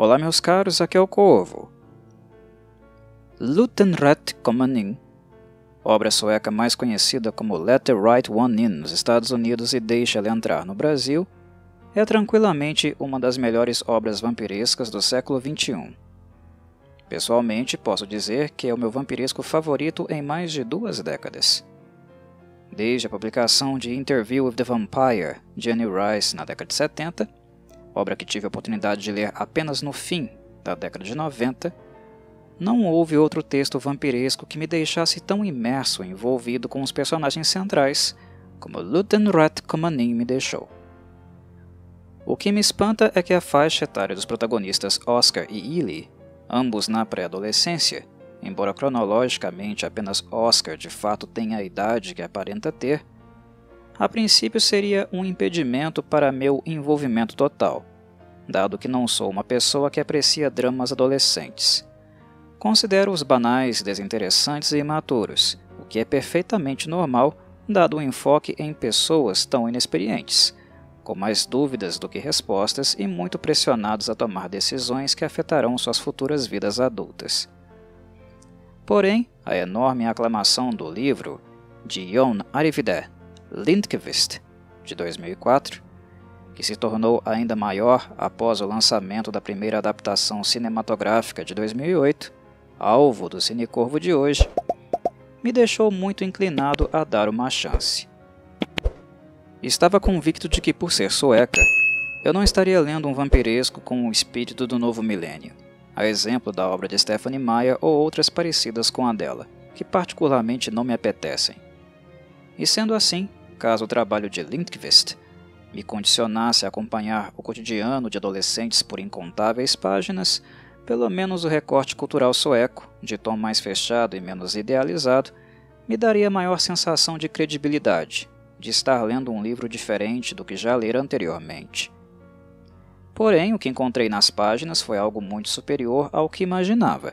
Olá meus caros, aqui é o Corvo. Lutenrätt Kommen In, obra sueca mais conhecida como Let the Right One In nos Estados Unidos e Deixa Ela Entrar no Brasil, é tranquilamente uma das melhores obras vampirescas do século XXI. Pessoalmente, posso dizer que é o meu vampiresco favorito em mais de 2 décadas. Desde a publicação de Interview with the Vampire, de Anne Rice, na década de 70, obra que tive a oportunidade de ler apenas no fim da década de 90, não houve outro texto vampiresco que me deixasse tão imerso e envolvido com os personagens centrais como Lutenrätt Kommen In me deixou. O que me espanta é que a faixa etária dos protagonistas Oscar e Ellie, ambos na pré-adolescência, embora cronologicamente apenas Oscar de fato tenha a idade que aparenta ter, a princípio seria um impedimento para meu envolvimento total, dado que não sou uma pessoa que aprecia dramas adolescentes. Considero-os banais, desinteressantes e imaturos, o que é perfeitamente normal, dado o enfoque em pessoas tão inexperientes, com mais dúvidas do que respostas e muito pressionados a tomar decisões que afetarão suas futuras vidas adultas. Porém, a enorme aclamação do livro de Jon Arvide Lindqvist, de 2004, que se tornou ainda maior após o lançamento da primeira adaptação cinematográfica de 2008, alvo do Cinecorvo de hoje, me deixou muito inclinado a dar uma chance. Estava convicto de que, por ser sueca, eu não estaria lendo um vampiresco com o espírito do novo milênio, a exemplo da obra de Stephenie Meyer ou outras parecidas com a dela, que particularmente não me apetecem. E sendo assim, caso o trabalho de Lindqvist me condicionasse a acompanhar o cotidiano de adolescentes por incontáveis páginas, pelo menos o recorte cultural sueco, de tom mais fechado e menos idealizado, me daria maior sensação de credibilidade, de estar lendo um livro diferente do que já lera anteriormente. Porém, o que encontrei nas páginas foi algo muito superior ao que imaginava.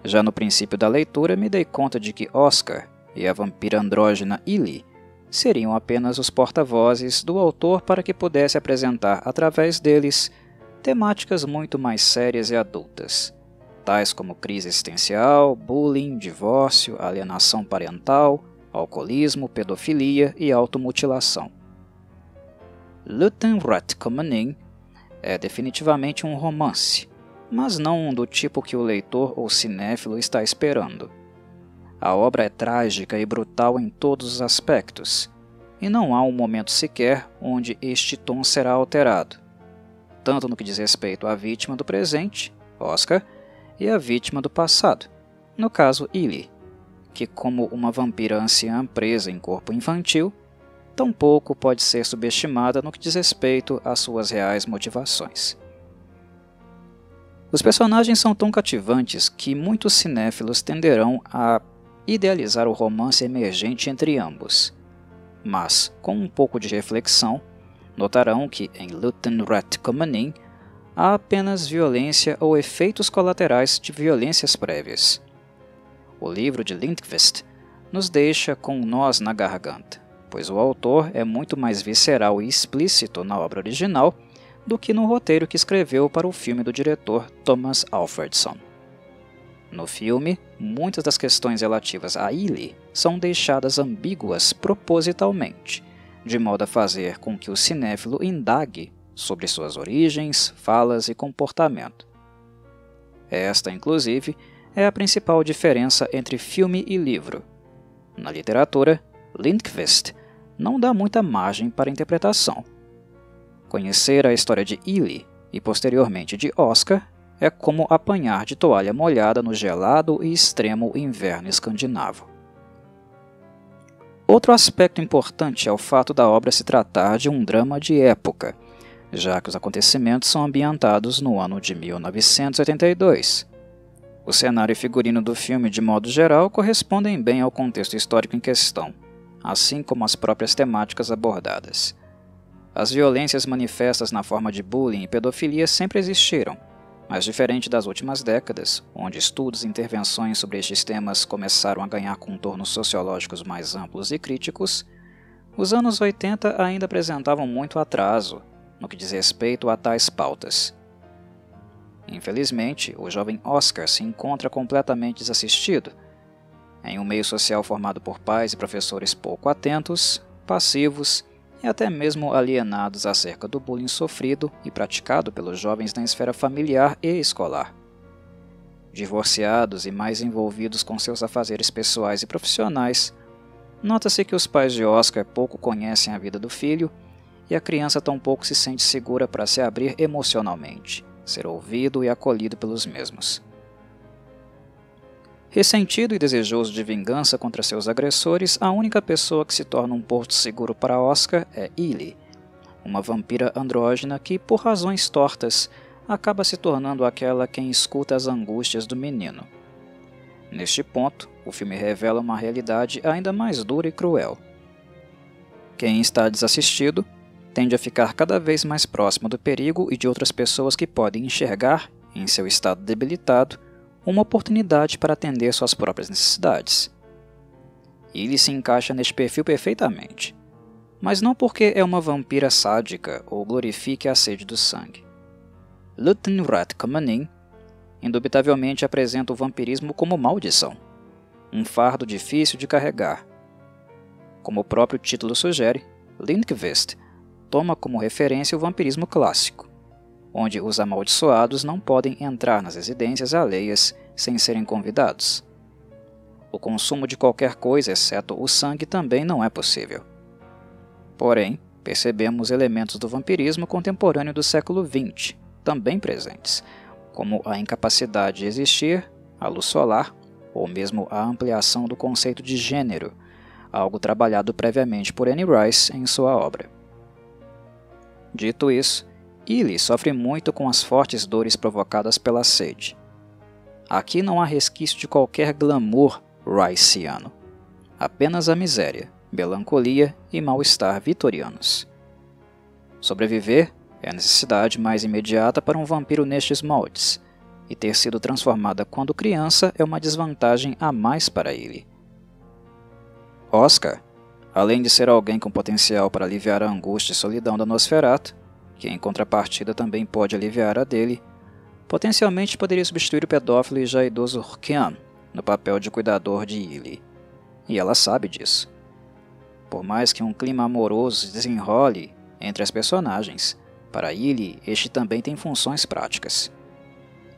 Já no princípio da leitura, me dei conta de que Oscar e a vampira andrógena Ellie seriam apenas os porta-vozes do autor para que pudesse apresentar, através deles, temáticas muito mais sérias e adultas, tais como crise existencial, bullying, divórcio, alienação parental, alcoolismo, pedofilia e automutilação. Lutenrätt Kommen In é definitivamente um romance, mas não um do tipo que o leitor ou cinéfilo está esperando. A obra é trágica e brutal em todos os aspectos, e não há um momento sequer onde este tom será alterado, tanto no que diz respeito à vítima do presente, Oscar, e à vítima do passado, no caso Ellie, que como uma vampira anciã presa em corpo infantil, tampouco pode ser subestimada no que diz respeito às suas reais motivações. Os personagens são tão cativantes que muitos cinéfilos tenderão a idealizar o romance emergente entre ambos, mas, com um pouco de reflexão, notarão que em Lutenrätt Kommen In há apenas violência ou efeitos colaterais de violências prévias. O livro de Lindqvist nos deixa com nós na garganta, pois o autor é muito mais visceral e explícito na obra original do que no roteiro que escreveu para o filme do diretor Thomas Alfredson. No filme, muitas das questões relativas a Ellie são deixadas ambíguas propositalmente, de modo a fazer com que o cinéfilo indague sobre suas origens, falas e comportamento. Esta, inclusive, é a principal diferença entre filme e livro. Na literatura, Lindqvist não dá muita margem para interpretação. Conhecer a história de Ellie e posteriormente de Oscar é como apanhar de toalha molhada no gelado e extremo inverno escandinavo. Outro aspecto importante é o fato da obra se tratar de um drama de época, já que os acontecimentos são ambientados no ano de 1982. O cenário e figurino do filme, de modo geral, correspondem bem ao contexto histórico em questão, assim como as próprias temáticas abordadas. As violências manifestas na forma de bullying e pedofilia sempre existiram, mas diferente das últimas décadas, onde estudos e intervenções sobre estes temas começaram a ganhar contornos sociológicos mais amplos e críticos, os anos 80 ainda apresentavam muito atraso no que diz respeito a tais pautas. Infelizmente, o jovem Oscar se encontra completamente desassistido, em um meio social formado por pais e professores pouco atentos, passivos e até mesmo alienados acerca do bullying sofrido e praticado pelos jovens na esfera familiar e escolar. Divorciados e mais envolvidos com seus afazeres pessoais e profissionais, nota-se que os pais de Oscar pouco conhecem a vida do filho e a criança tampouco se sente segura para se abrir emocionalmente, ser ouvido e acolhido pelos mesmos. Ressentido e desejoso de vingança contra seus agressores, a única pessoa que se torna um porto seguro para Oscar é Ellie, uma vampira andrógena que, por razões tortas, acaba se tornando aquela quem escuta as angústias do menino. Neste ponto, o filme revela uma realidade ainda mais dura e cruel. Quem está desassistido tende a ficar cada vez mais próximo do perigo e de outras pessoas que podem enxergar, em seu estado debilitado, uma oportunidade para atender suas próprias necessidades. Ellie se encaixa neste perfil perfeitamente, mas não porque é uma vampira sádica ou glorifique a sede do sangue. Luthen Rath-Kamanin indubitavelmente apresenta o vampirismo como maldição, um fardo difícil de carregar. Como o próprio título sugere, Lindqvist toma como referência o vampirismo clássico, onde os amaldiçoados não podem entrar nas residências alheias sem serem convidados. O consumo de qualquer coisa, exceto o sangue, também não é possível. Porém, percebemos elementos do vampirismo contemporâneo do século XX, também presentes, como a incapacidade de existir, a luz solar, ou mesmo a ampliação do conceito de gênero, algo trabalhado previamente por Anne Rice em sua obra. Dito isso, Ellie sofre muito com as fortes dores provocadas pela sede. Aqui não há resquício de qualquer glamour riceano, apenas a miséria, melancolia e mal-estar vitorianos. Sobreviver é a necessidade mais imediata para um vampiro nestes moldes, e ter sido transformada quando criança é uma desvantagem a mais para ele. Oscar, além de ser alguém com potencial para aliviar a angústia e solidão da Nosferatu, que em contrapartida também pode aliviar a dele, potencialmente poderia substituir o pedófilo e já idoso Rkian no papel de cuidador de Ellie, e ela sabe disso. Por mais que um clima amoroso se desenrole entre as personagens, para Ellie este também tem funções práticas.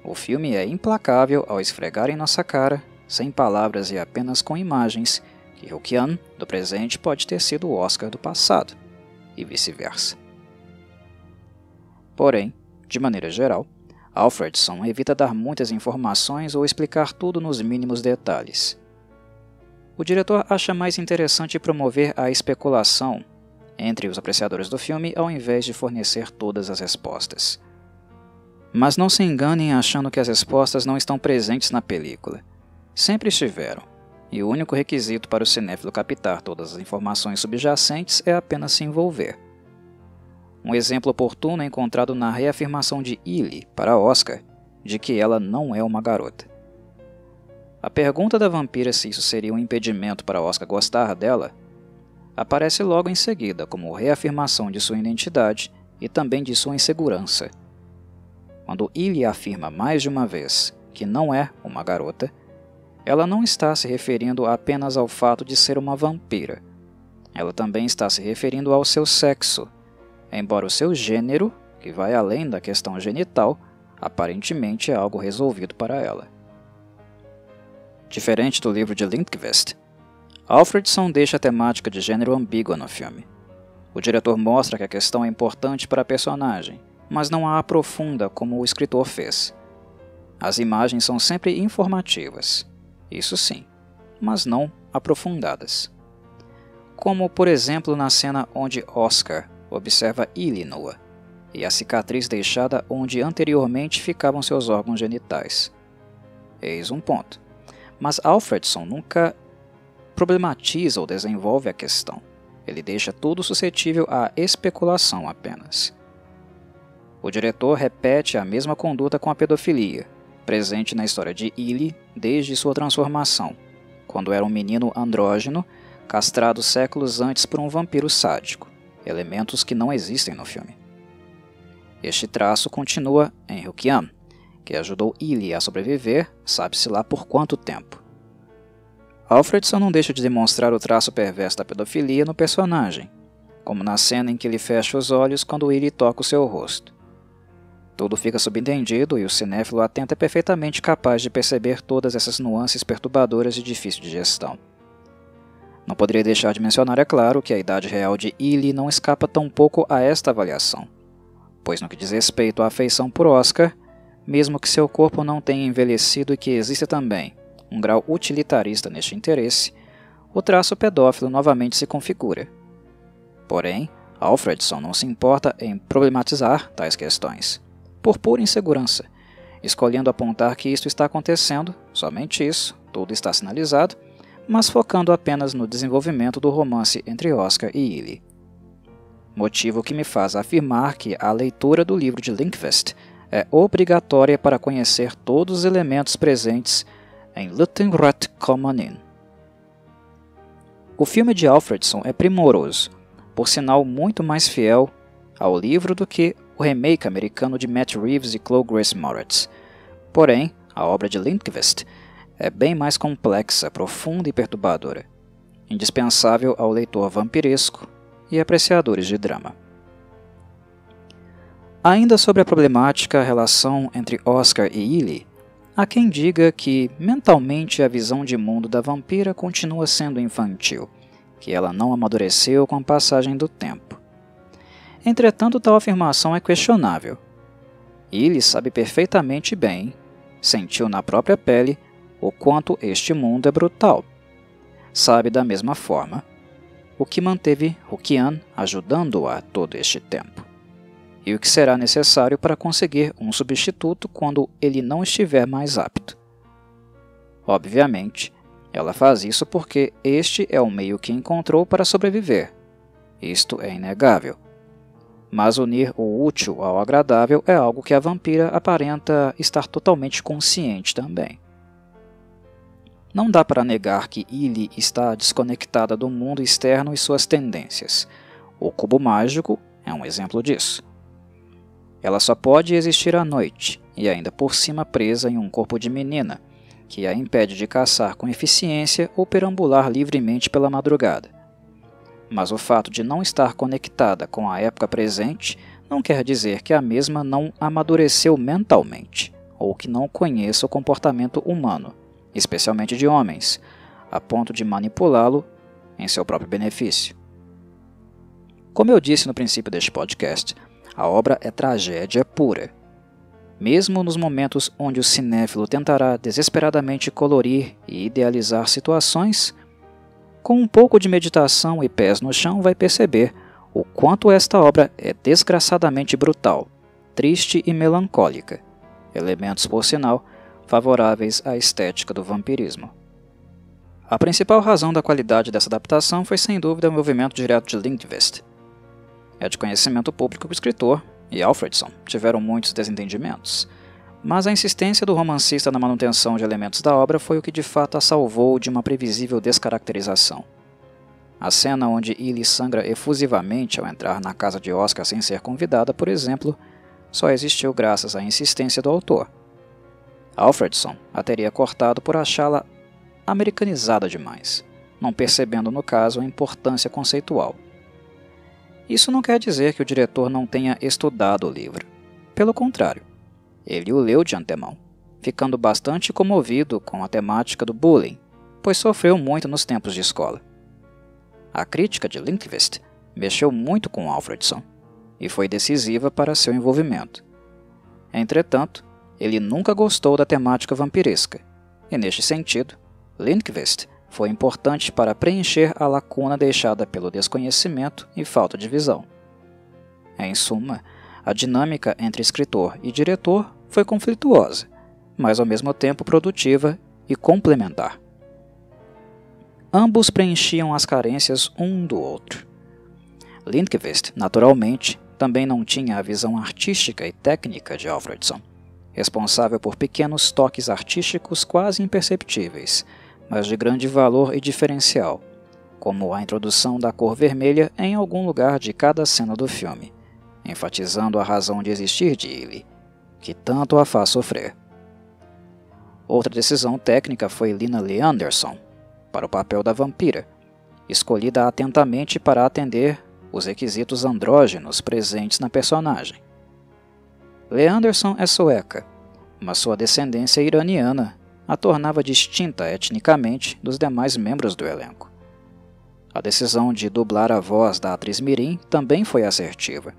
O filme é implacável ao esfregar em nossa cara, sem palavras e apenas com imagens, que Rkian do presente pode ter sido o Oscar do passado, e vice-versa. Porém, de maneira geral, Alfredson evita dar muitas informações ou explicar tudo nos mínimos detalhes. O diretor acha mais interessante promover a especulação entre os apreciadores do filme ao invés de fornecer todas as respostas. Mas não se enganem achando que as respostas não estão presentes na película. Sempre estiveram, e o único requisito para o cinéfilo captar todas as informações subjacentes é apenas se envolver. Um exemplo oportuno é encontrado na reafirmação de Ellie para Oscar de que ela não é uma garota. A pergunta da vampira se isso seria um impedimento para Oscar gostar dela aparece logo em seguida como reafirmação de sua identidade e também de sua insegurança. Quando Ellie afirma mais de uma vez que não é uma garota, ela não está se referindo apenas ao fato de ser uma vampira. Ela também está se referindo ao seu sexo, embora o seu gênero, que vai além da questão genital, aparentemente é algo resolvido para ela. Diferente do livro de Lindqvist, Alfredson deixa a temática de gênero ambígua no filme. O diretor mostra que a questão é importante para a personagem, mas não a aprofunda como o escritor fez. As imagens são sempre informativas, isso sim, mas não aprofundadas. Como, por exemplo, na cena onde Oscar observa Ellie nua, e a cicatriz deixada onde anteriormente ficavam seus órgãos genitais. Eis um ponto. Mas Alfredson nunca problematiza ou desenvolve a questão. Ele deixa tudo suscetível à especulação apenas. O diretor repete a mesma conduta com a pedofilia, presente na história de Ellie desde sua transformação, quando era um menino andrógeno, castrado séculos antes por um vampiro sádico, elementos que não existem no filme. Este traço continua em Rkian, que ajudou Illy a sobreviver, sabe-se lá por quanto tempo. Alfredson não deixa de demonstrar o traço perverso da pedofilia no personagem, como na cena em que ele fecha os olhos quando Illy toca o seu rosto. Tudo fica subentendido e o cinéfilo atento é perfeitamente capaz de perceber todas essas nuances perturbadoras e difíceis de gestão. Não poderia deixar de mencionar, é claro, que a idade real de Illy não escapa tampouco a esta avaliação, pois no que diz respeito à afeição por Oscar, mesmo que seu corpo não tenha envelhecido e que exista também um grau utilitarista neste interesse, o traço pedófilo novamente se configura. Porém, Alfredson não se importa em problematizar tais questões, por pura insegurança, escolhendo apontar que isto está acontecendo, somente isso, tudo está sinalizado, mas focando apenas no desenvolvimento do romance entre Oscar e Illy. Motivo que me faz afirmar que a leitura do livro de Lindqvist é obrigatória para conhecer todos os elementos presentes em Lutenrat Kommunin. O filme de Alfredson é primoroso, por sinal muito mais fiel ao livro do que o remake americano de Matt Reeves e Chloe Grace Moretz. Porém, a obra de Lindqvist é bem mais complexa, profunda e perturbadora, indispensável ao leitor vampiresco e apreciadores de drama. Ainda sobre a problemática relação entre Oscar e Illy, há quem diga que, mentalmente, a visão de mundo da vampira continua sendo infantil, que ela não amadureceu com a passagem do tempo. Entretanto, tal afirmação é questionável. Illy sabe perfeitamente bem, sentiu na própria pele, o quanto este mundo é brutal. Sabe da mesma forma o que manteve Rukian ajudando-a todo este tempo, e o que será necessário para conseguir um substituto quando ele não estiver mais apto. Obviamente, ela faz isso porque este é o meio que encontrou para sobreviver. Isto é inegável. Mas unir o útil ao agradável é algo que a vampira aparenta estar totalmente consciente também. Não dá para negar que Illy está desconectada do mundo externo e suas tendências. O cubo mágico é um exemplo disso. Ela só pode existir à noite, e ainda por cima presa em um corpo de menina, que a impede de caçar com eficiência ou perambular livremente pela madrugada. Mas o fato de não estar conectada com a época presente não quer dizer que a mesma não amadureceu mentalmente, ou que não conheça o comportamento humano, especialmente de homens, a ponto de manipulá-lo em seu próprio benefício. Como eu disse no princípio deste podcast, a obra é tragédia pura. Mesmo nos momentos onde o cinéfilo tentará desesperadamente colorir e idealizar situações, com um pouco de meditação e pés no chão vai perceber o quanto esta obra é desgraçadamente brutal, triste e melancólica, elementos, por sinal, favoráveis à estética do vampirismo. A principal razão da qualidade dessa adaptação foi sem dúvida o envolvimento direto de Lindqvist. É de conhecimento público que o escritor e Alfredson tiveram muitos desentendimentos, mas a insistência do romancista na manutenção de elementos da obra foi o que de fato a salvou de uma previsível descaracterização. A cena onde Illy sangra efusivamente ao entrar na casa de Oscar sem ser convidada, por exemplo, só existiu graças à insistência do autor. Alfredson a teria cortado por achá-la americanizada demais, não percebendo no caso a importância conceitual. Isso não quer dizer que o diretor não tenha estudado o livro. Pelo contrário, ele o leu de antemão, ficando bastante comovido com a temática do bullying, pois sofreu muito nos tempos de escola. A crítica de Lindqvist mexeu muito com Alfredson e foi decisiva para seu envolvimento. Entretanto, ele nunca gostou da temática vampiresca, e neste sentido, Lindqvist foi importante para preencher a lacuna deixada pelo desconhecimento e falta de visão. Em suma, a dinâmica entre escritor e diretor foi conflituosa, mas ao mesmo tempo produtiva e complementar. Ambos preenchiam as carências um do outro. Lindqvist, naturalmente, também não tinha a visão artística e técnica de Alfredson, responsável por pequenos toques artísticos quase imperceptíveis, mas de grande valor e diferencial, como a introdução da cor vermelha em algum lugar de cada cena do filme, enfatizando a razão de existir de Illy, que tanto a faz sofrer. Outra decisão técnica foi Lina Lee Anderson, para o papel da vampira, escolhida atentamente para atender os requisitos andrógenos presentes na personagem. Lee Anderson é sueca, mas sua descendência iraniana a tornava distinta etnicamente dos demais membros do elenco. A decisão de dublar a voz da atriz mirim também foi assertiva,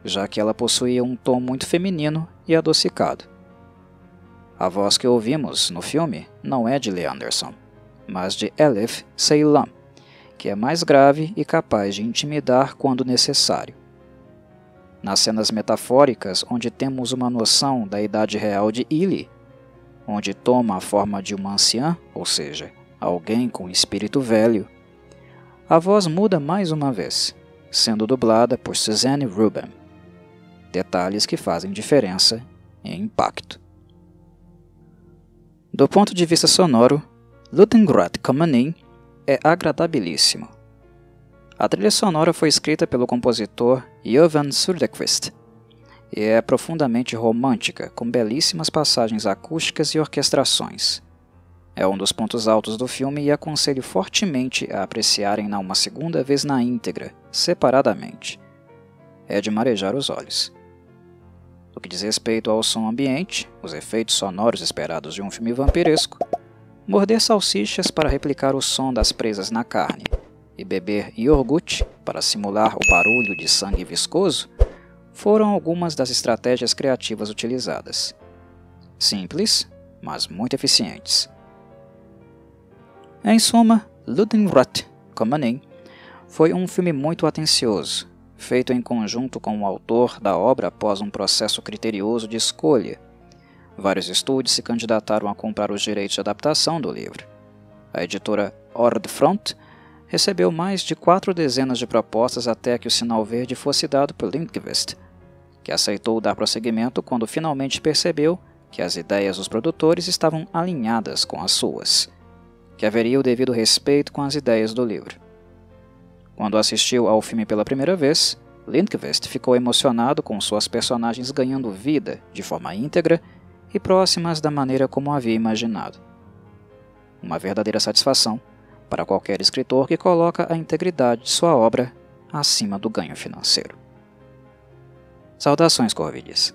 já que ela possuía um tom muito feminino e adocicado. A voz que ouvimos no filme não é de Lee Anderson, mas de Elif Ceylan, que é mais grave e capaz de intimidar quando necessário. Nas cenas metafóricas, onde temos uma noção da idade real de Illy, onde toma a forma de uma anciã, ou seja, alguém com espírito velho, a voz muda mais uma vez, sendo dublada por Suzanne Ruben. Detalhes que fazem diferença e impacto. Do ponto de vista sonoro, Ludengrat Kamanin é agradabilíssimo. A trilha sonora foi escrita pelo compositor Jovan Söderqvist e é profundamente romântica, com belíssimas passagens acústicas e orquestrações. É um dos pontos altos do filme e aconselho fortemente a apreciarem-na uma segunda vez na íntegra, separadamente. É de marejar os olhos. No que diz respeito ao som ambiente, os efeitos sonoros esperados de um filme vampiresco, morder salsichas para replicar o som das presas na carne e beber iogurte para simular o barulho de sangue viscoso foram algumas das estratégias criativas utilizadas. Simples, mas muito eficientes. Em suma, Ludengrat Kamanin foi um filme muito atencioso, feito em conjunto com o autor da obra após um processo criterioso de escolha. Vários estúdios se candidataram a comprar os direitos de adaptação do livro. A editora Ordfront recebeu mais de 4 dezenas de propostas até que o sinal verde fosse dado por Lindqvist, que aceitou dar prosseguimento quando finalmente percebeu que as ideias dos produtores estavam alinhadas com as suas, que haveria o devido respeito com as ideias do livro. Quando assistiu ao filme pela primeira vez, Lindqvist ficou emocionado com suas personagens ganhando vida de forma íntegra e próximas da maneira como havia imaginado. Uma verdadeira satisfação para qualquer escritor que coloca a integridade de sua obra acima do ganho financeiro. Saudações, Corvides!